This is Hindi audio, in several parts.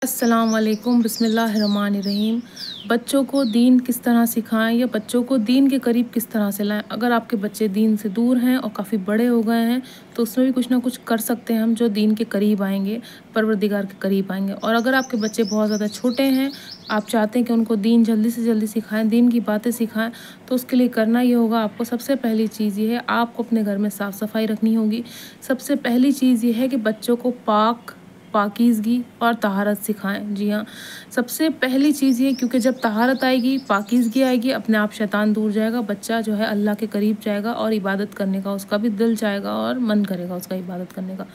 अस्सलाम वालेकुम बिस्मिल्लाहिर्रहमानिर्रहीम। बच्चों को दीन किस तरह सिखाएं या बच्चों को दीन के करीब किस तरह से लाएं। अगर आपके बच्चे दीन से दूर हैं और काफ़ी बड़े हो गए हैं तो उसमें भी कुछ ना कुछ कर सकते हैं हम, जो दीन के करीब आएंगे, परवरदिगार के करीब आएंगे। और अगर आपके बच्चे बहुत ज़्यादा छोटे हैं, आप चाहते हैं कि उनको दीन जल्दी से जल्दी सिखाएं, दीन की बातें सिखाएं, तो उसके लिए करना ये होगा, आपको सबसे पहली चीज़ ये है, आपको अपने घर में साफ़ सफाई रखनी होगी। सबसे पहली चीज़ ये है कि बच्चों को पाकीज़गी और तहारत सिखाएं। जी हाँ, सबसे पहली चीज़ ये, क्योंकि जब तहारत आएगी, पाकीज़गी आएगी, अपने आप शैतान दूर जाएगा, बच्चा जो है अल्लाह के करीब जाएगा और इबादत करने का उसका भी दिल चाहेगा और मन करेगा उसका इबादत करने का।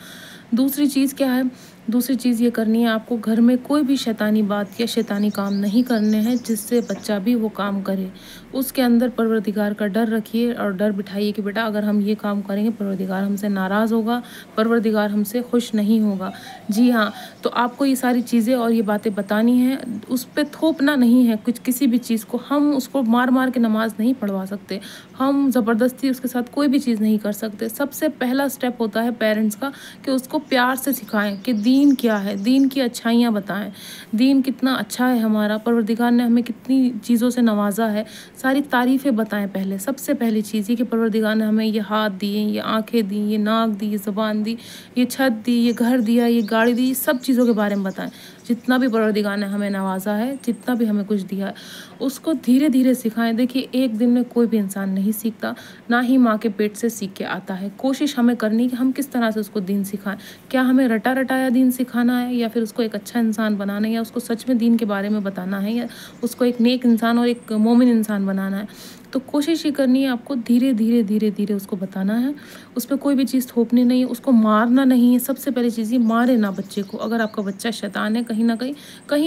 दूसरी चीज़ क्या है? दूसरी चीज़ ये करनी है, आपको घर में कोई भी शैतानी बात या शैतानी काम नहीं करने हैं जिससे बच्चा भी वो काम करे। उसके अंदर परवरदिगार का डर रखिए और डर बिठाइए कि बेटा अगर हम ये काम करेंगे परवरदिगार हमसे नाराज़ होगा, परवरदिगार हमसे खुश नहीं होगा। जी हाँ, तो आपको ये सारी चीज़ें और ये बातें बतानी हैं, उस पे थोपना नहीं है कुछ, किसी भी चीज़ को हम उसको मार मार के नमाज़ नहीं पढ़वा सकते, हम ज़बरदस्ती उसके साथ कोई भी चीज़ नहीं कर सकते। सबसे पहला स्टेप होता है पेरेंट्स का कि उसको प्यार से सिखाएं कि दीन क्या है, दीन की अच्छाइयाँ बताएं, दीन कितना अच्छा है, हमारा परवरदिगार ने हमें कितनी चीज़ों से नवाजा है, सारी तारीफ़ें बताएं। पहले सबसे पहली चीज़ ये कि परवरदिगार ने हमें ये हाथ दिए, ये आँखें दी, ये नाक दी, ये ज़ुबान दी, ये छत दी, ये घर दिया, ये गाड़ी दी, सब चीज़ों के बारे में बताएं। जितना भी परवरदिगार ने हमें नवाजा है, जितना भी हमें कुछ दिया है, उसको धीरे धीरे सिखाएं। देखिए, एक दिन में कोई भी इंसान नहीं सीखता, ना ही माँ के पेट से सीख के आता है। कोशिश हमें करनी कि हम किस तरह से उसको दीन सिखाएं। क्या हमें रटा रटाया दीन सिखाना है, या फिर उसको एक अच्छा इंसान बनाना है, या उसको सच में दीन के बारे में बताना है, या उसको एक नेक इंसान और एक मोमिन इंसान बनाना है। तो कोशिश ये करनी है आपको, धीरे धीरे धीरे धीरे उसको बताना है। उस पर कोई भी चीज़ थोपनी नहीं है, उसको मारना नहीं है। सबसे पहली चीज़ ये, मारे ना बच्चे को। अगर आपका बच्चा शैतान है, कहीं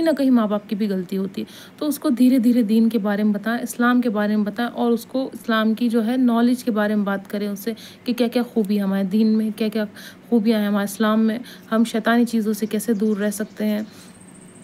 ना कहीं माँ बाप की भी गलती होती है, तो उसको धीरे धीरे दीन के बारे में बताएं, इस्लाम के बारे में बताएं, और उसको इस्लाम की जो है नॉलेज के बारे में बात करें उससे कि क्या क्या खूबी हमारे दीन में, क्या क्या खूबियाँ हैं हमारे इस्लाम में, हम शैतानी चीज़ों से कैसे दूर रह सकते हैं,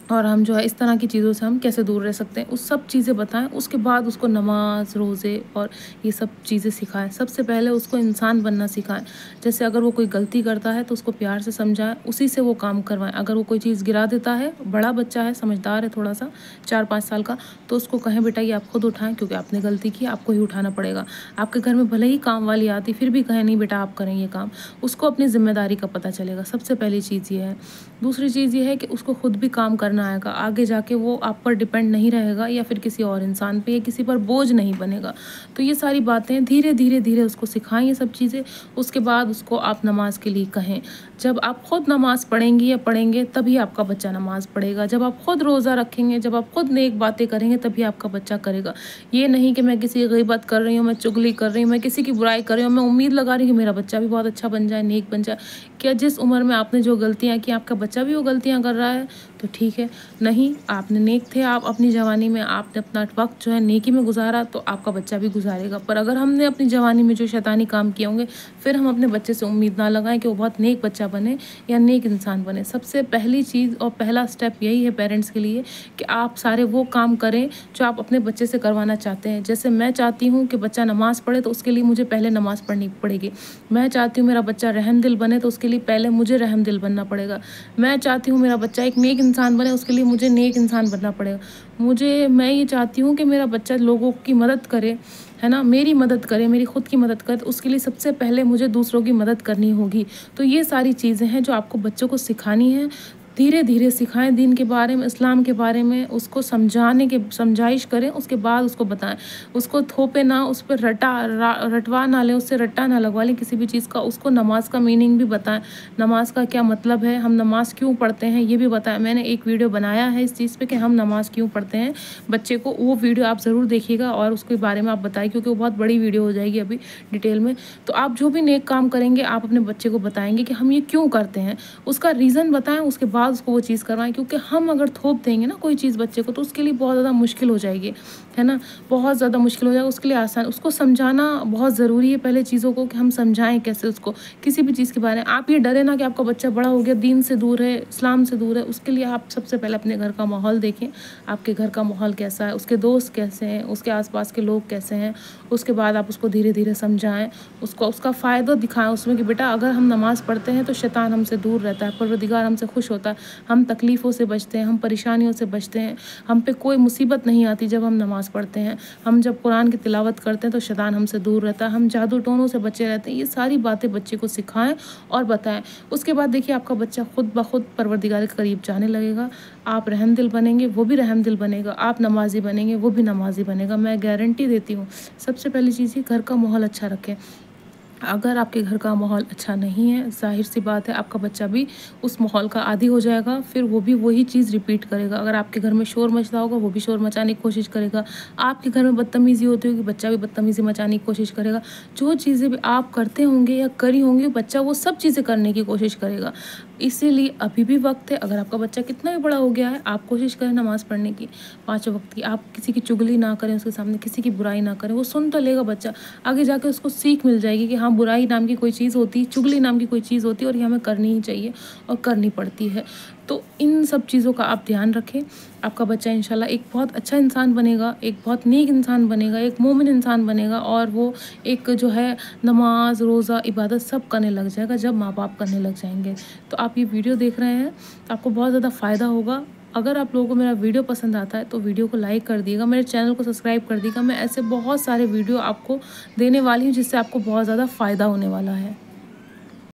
और हम जो है इस तरह की चीज़ों से हम कैसे दूर रह सकते हैं, उस सब चीज़ें बताएं। उसके बाद उसको नमाज, रोज़े और ये सब चीज़ें सिखाएं। सबसे पहले उसको इंसान बनना सिखाएं। जैसे अगर वो कोई गलती करता है तो उसको प्यार से समझाएं, उसी से वो काम करवाएं। अगर वो कोई चीज़ गिरा देता है, बड़ा बच्चा है, समझदार है थोड़ा सा, 4-5 साल का, तो उसको कहें बेटा ये आप खुद उठाएं, क्योंकि आपने गलती की, आपको ही उठाना पड़ेगा। आपके घर में भले ही काम वाली आती, फिर भी कहें नहीं बेटा आप करें ये काम। उसको अपनी जिम्मेदारी का पता चलेगा। सबसे पहली चीज़ ये है। दूसरी चीज़ ये है कि उसको खुद भी काम करना आएगा। आगे जाके वो आप पर डिपेंड नहीं रहेगा, या फिर किसी और इंसान पे या किसी पर बोझ नहीं बनेगा। तो ये सारी बातें धीरे धीरे धीरे उसको सिखाएं, ये सब चीज़ें। उसके बाद उसको आप नमाज के लिए कहें। जब आप खुद नमाज पढ़ेंगी या पढ़ेंगे तभी आपका बच्चा नमाज पढ़ेगा। जब आप खुद रोज़ा रखेंगे, जब आप खुद नेक बातें करेंगे, तभी आपका बच्चा करेगा। ये नहीं कि मैं किसी की गीबत कर रही हूँ, मैं चुगली कर रही हूँ, मैं किसी की बुराई कर रही हूँ, मैं उम्मीद लगा रही हूँ कि मेरा बच्चा भी बहुत अच्छा बन जाए, नेक बन जाए। क्या जिस उम्र में आपने जो गलतियाँ की, आपका बच्चा भी वो गलतियाँ कर रहा है? तो ठीक है। नहीं, आपने नेक थे, आप अपनी जवानी में आपने अपना वक्त जो है नेकी में गुजारा, तो आपका बच्चा भी गुजारेगा। पर अगर हमने अपनी जवानी में जो शैतानी काम किए होंगे, फिर हम अपने बच्चे से उम्मीद ना लगाएं कि वो बहुत नेक बच्चा बने या नेक इंसान बने। सबसे पहली चीज़ और पहला स्टेप यही है पेरेंट्स के लिए कि आप सारे वो काम करें जो आप अपने बच्चे से करवाना चाहते हैं। जैसे मैं चाहती हूँ कि बच्चा नमाज़ पढ़े, तो उसके लिए मुझे पहले नमाज़ पढ़नी पड़ेगी। मैं चाहती हूँ मेरा बच्चा रहमदिल बने, तो उसके लिए पहले मुझे रहमदिल बनना पड़ेगा। मैं चाहती हूँ मेरा बच्चा एक नेक इंसान बने, उसके लिए मुझे नेक इंसान बनना पड़ेगा। मैं ये चाहती हूँ कि मेरा बच्चा लोगों की मदद करे, है ना, मेरी मदद करे, मेरी खुद की मदद करे, तो उसके लिए सबसे पहले मुझे दूसरों की मदद करनी होगी। तो ये सारी चीज़ें हैं जो आपको बच्चों को सिखानी है। धीरे धीरे सिखाएं दीन के बारे में, इस्लाम के बारे में, उसको समझाइश करें, उसके बाद उसको बताएं। उसको थोपे ना, उस पर रटवा ना लें, उससे रट्टा ना लगवा लें किसी भी चीज़ का। उसको नमाज का मीनिंग भी बताएं, नमाज का क्या मतलब है, हम नमाज क्यों पढ़ते हैं, ये भी बताएं। मैंने एक वीडियो बनाया है इस चीज़ पे कि हम नमाज क्यों पढ़ते हैं बच्चे को, वो वीडियो आप ज़रूर देखिएगा और उसके बारे में आप बताएं, क्योंकि वो बहुत बड़ी वीडियो हो जाएगी अभी डिटेल में। तो आप जो भी नेक काम करेंगे, आप अपने बच्चे को बताएंगे कि हम ये क्यों करते हैं, उसका रीज़न बताएं, उसके बाद उसको वो चीज़ करवाएं। क्योंकि हम अगर थोप देंगे ना कोई चीज़ बच्चे को, तो उसके लिए बहुत ज़्यादा मुश्किल हो जाएगी, है ना, बहुत ज़्यादा मुश्किल हो जाएगा। उसके लिए आसान, उसको समझाना बहुत ज़रूरी है पहले चीज़ों को, कि हम समझाएं कैसे उसको किसी भी चीज़ के बारे में। आप ये डरे ना कि आपका बच्चा बड़ा हो गया, दीन से दूर है, इस्लाम से दूर है। उसके लिए आप सबसे पहले अपने घर का माहौल देखें, आपके घर का माहौल कैसा है, उसके दोस्त कैसे हैं, उसके आसपास के लोग कैसे हैं। उसके बाद आप उसको धीरे धीरे समझाएं, उसको उसका फ़ायदा दिखाएं उसमें कि बेटा अगर हम नमाज़ पढ़ते हैं तो शैतान हमसे दूर रहता है, परवरदिगार हमसे खुश होता है। होता है, हम तकलीफ़ों से बचते हैं, हम परेशानियों से बचते हैं, हम पे कोई मुसीबत नहीं आती जब हम नमाज़ पढ़ते हैं। हम जब कुरान की तिलावत करते हैं तो शैतान हमसे दूर रहता है, हम जादू टोनों से बचे रहते हैं। ये सारी बातें बच्चे को सिखाएं और बताएं। उसके बाद देखिए आपका बच्चा खुद ब खुद परवरदिगार के करीब जाने लगेगा। आप रहमदिल बनेंगे, वो भी रहमदिल बनेगा। आप नमाज़ी बनेंगे, वो भी नमाज़ी बनेगा। मैं गारंटी देती हूँ। सबसे पहली चीज़ ये, घर का माहौल अच्छा रखें। अगर आपके घर का माहौल अच्छा नहीं है, ज़ाहिर सी बात है आपका बच्चा भी उस माहौल का आदी हो जाएगा, फिर वो भी वही चीज़ रिपीट करेगा। अगर आपके घर में शोर मच रहा होगा, वो भी शोर मचाने की कोशिश करेगा। आपके घर में बदतमीज़ी होती होगी, बच्चा भी बदतमीज़ी मचाने की कोशिश करेगा। जो चीज़ें भी आप करते होंगे या करी होंगी, बच्चा वो सब चीज़ें करने की कोशिश करेगा। इसीलिए अभी भी वक्त है। अगर आपका बच्चा कितना भी बड़ा हो गया है, आप कोशिश करें नमाज़ पढ़ने की, 5 वक्त की। आप किसी की चुगली ना करें, उसके सामने किसी की बुराई ना करें। वो सुन तो लेगा बच्चा, आगे जाके उसको सीख मिल जाएगी कि हाँ, बुराई नाम की कोई चीज़ होती है, चुगली नाम की कोई चीज़ होती है और ये हमें करनी ही चाहिए और करनी पड़ती है। तो इन सब चीज़ों का आप ध्यान रखें। आपका बच्चा इंशाल्लाह एक बहुत अच्छा इंसान बनेगा, एक बहुत नेक इंसान बनेगा, एक मोमिन इंसान बनेगा और वो एक जो है नमाज, रोज़ा, इबादत सब करने लग जाएगा जब माँ बाप करने लग जाएंगे। तो आप ये वीडियो देख रहे हैं, आपको बहुत ज़्यादा फ़ायदा होगा। अगर आप लोगों को मेरा वीडियो पसंद आता है तो वीडियो को लाइक कर दिएगा, मेरे चैनल को सब्सक्राइब कर दिएगा। मैं ऐसे बहुत सारे वीडियो आपको देने वाली हूँ जिससे आपको बहुत ज़्यादा फ़ायदा होने वाला है।